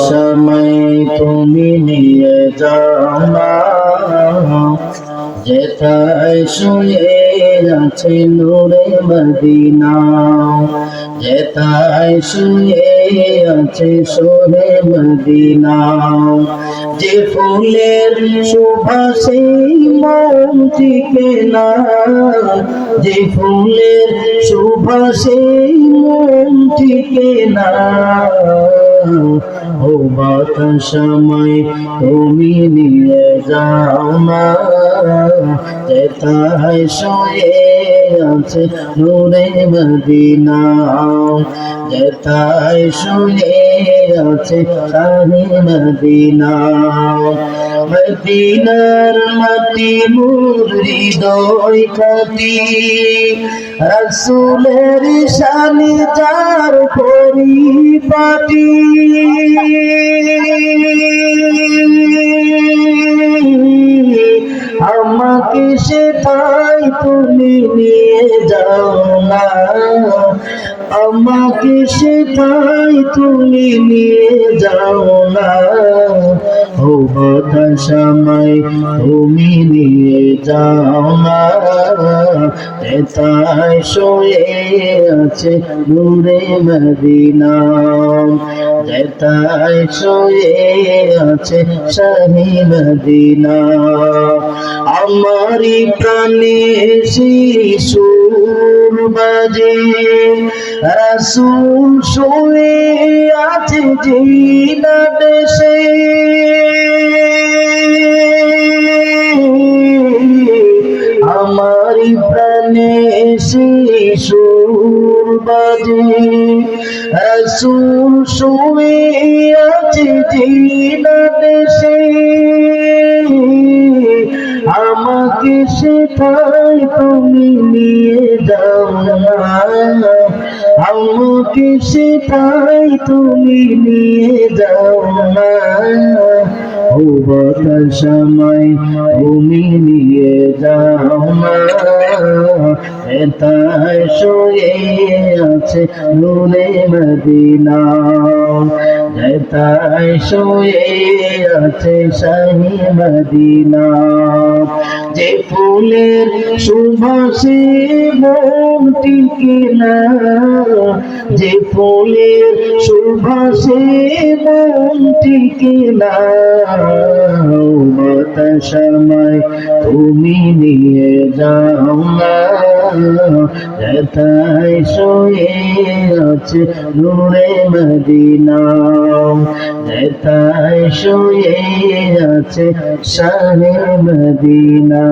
সময় তুমি নিয়ে যাও না, যেথায় শুয়ে আছে নূরে মদিনা, যেথায় শুয়ে আছে সোহে মদিনা। যে ফুলের সুবাসে মন টিকে না, যে ফুলের সুবাসে মন টিকে না, ও বাতাসময় তুমি নিয়ে যাও না, যেথায় শুয়ে আছে নূরে মদিনা, যেথায় শুয়ে আছে শাহে মদিনা। মদিনার মাটি মোর হৃদয় খাটি, রাসূলের শানে যার পরিপাটি, আমাকে সেথায় তুমি নিয়ে যাও না, আমাকে সেথায় তুমি নিয়ে যাও না, ও বাতাসময় তুমি নিয়ে যাও না, যেথায় শুয়ে আছে নূরে মদিনা, যেথায় শুয়ে আছে শাহে মদিনা। আমারি প্রাণে শিশুর বাজে, রাসূল শুয়ে আছে জিনা দেশে, আমারি প্রাণে শিশুর বাজে, রাসূল শুয়ে আছে জিনা দেশে, আমাকে সেথায় তুমি নিয়ে যাও না, আমাকে সেথায় তুমি নিয়ে যাও না, ও বাতাসময় তুমি নিয়ে যাও না, যেথায় শুয়ে আছে নূরে মদিনা, যেথায় শুয়ে আছে শাহে মদিনা। যে ফুলের সুবাসে মন টিকে না, যে ফুলের সুবাসে মন টিকে না, বাতাসময় তুমি নিয়ে যাও না, যেথায় শুয়ে আছে নূরে মদিনা, যেথায় শুয়ে আছে শাহে মদিনা।